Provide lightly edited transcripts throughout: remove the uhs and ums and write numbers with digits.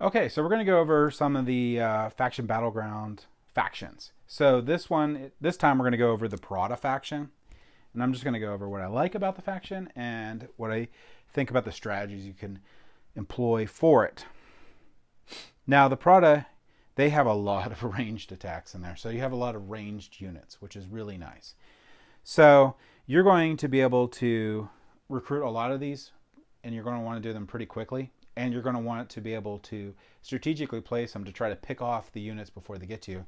Okay, so we're going to go over some of the faction battleground factions. So this time we're going to go over the Parada faction, and I'm just going to go over what I like about the faction and what I think about the strategies you can employ for it. Now the Parada, they have a lot of ranged attacks in there, so you have a lot of ranged units, which is really nice. So you're going to be able to recruit a lot of these, and you're going to want to do them pretty quickly. And you're going to want to be able to strategically place them to try to pick off the units before they get to you.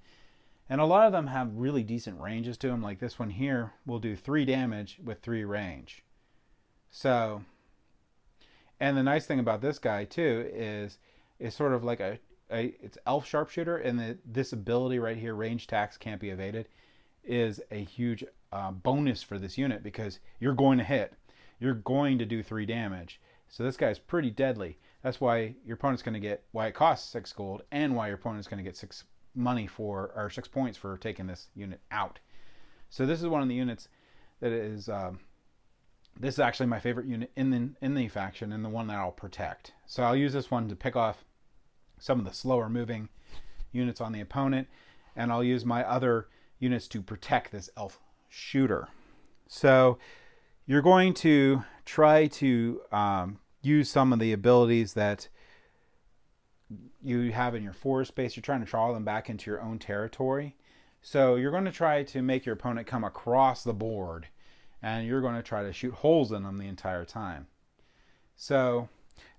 And a lot of them have really decent ranges to them. Like this one here will do 3 damage with 3 range. So, and the nice thing about this guy too is it's sort of like it's elf sharpshooter, and this ability right here, range attacks can't be evaded, is a huge bonus for this unit because you're going to hit. You're going to do 3 damage. So this guy's pretty deadly. That's why your opponent's going to get, why it costs 6 gold, and why your opponent's going to get 6 money for, or 6 points for taking this unit out. So this is one of the units that is, this is actually my favorite unit in the faction, and the one that I'll protect. So I'll use this one to pick off some of the slower moving units on the opponent, and I'll use my other units to protect this elf shooter. So you're going to try to use some of the abilities that you have in your forest base. You're trying to draw them back into your own territory. So you're going to try to make your opponent come across the board, and you're going to try to shoot holes in them the entire time. So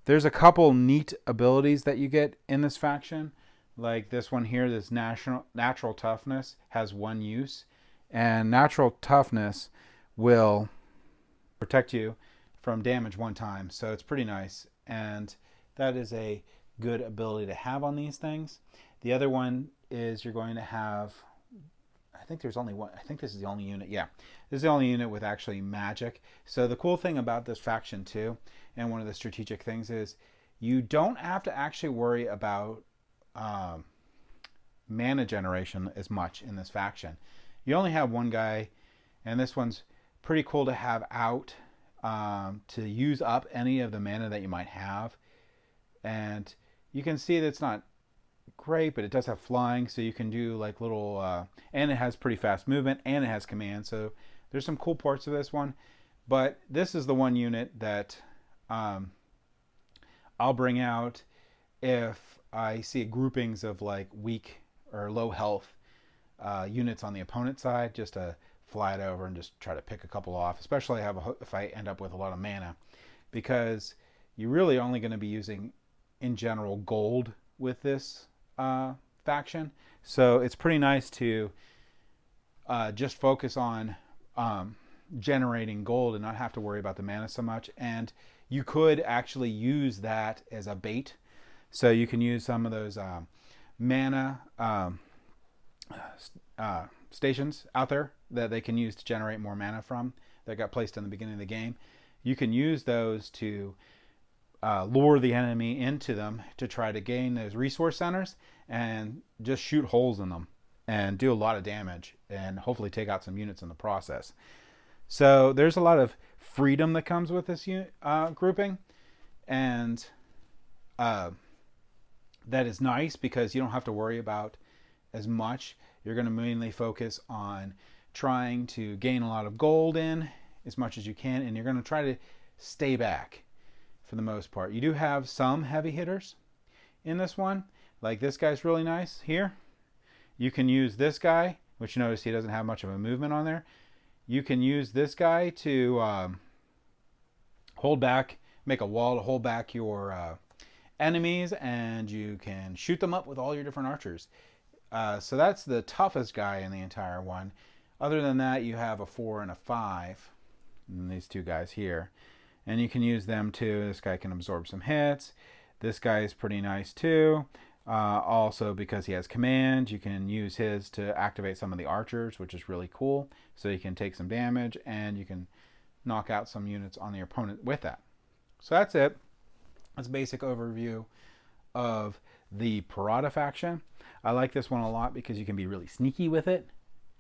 there's a couple neat abilities that you get in this faction. Like this one here, this natural toughness has 1 use. And natural toughness will protect you from damage 1 time, so it's pretty nice, and that is a good ability to have on these things. The other one is you're going to have, I think there's only one, I think this is the only unit, yeah, this is the only unit with actually magic. So the cool thing about this faction too, and one of the strategic things, is you don't have to actually worry about mana generation as much in this faction. You only have 1 guy, and this one's pretty cool to have out to use up any of the mana that you might have. And you can see that it's not great, but it does have flying, so you can do like little and it has pretty fast movement, and it has command, so there's some cool parts of this one. But this is the one unit that I'll bring out if I see groupings of like weak or low health units on the opponent side, just to fly it over and just try to pick a couple off, especially if I end up with a lot of mana, because you're really only going to be using in general gold with this faction. So it's pretty nice to just focus on generating gold and not have to worry about the mana so much. And you could actually use that as a bait. So you can use some of those mana stations out there that they can use to generate more mana from, that got placed in the beginning of the game. You can use those to lure the enemy into them to try to gain those resource centers and just shoot holes in them and do a lot of damage and hopefully take out some units in the process. So there's a lot of freedom that comes with this grouping, and that is nice because you don't have to worry about as much. You're going to mainly focus on trying to gain a lot of gold in as much as you can, and you're going to try to stay back for the most part. You do have some heavy hitters in this one, like this guy's really nice here. You can use this guy, which you notice he doesn't have much of a movement on there. You can use this guy to hold back, make a wall to hold back your enemies, and you can shoot them up with all your different archers. So that's the toughest guy in the entire one. Other than that, you have a 4 and a 5, and these 2 guys here, and you can use them too. This guy can absorb some hits. This guy is pretty nice too. Also, because he has command, you can use his to activate some of the archers, which is really cool. So you can take some damage, and you can knock out some units on your opponent with that. So that's it. That's a basic overview of the Parada faction. I like this one a lot because you can be really sneaky with it.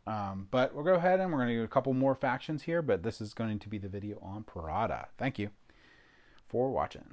But we'll go ahead and we're going to do a couple more factions here, but this is going to be the video on Parada. Thank you for watching.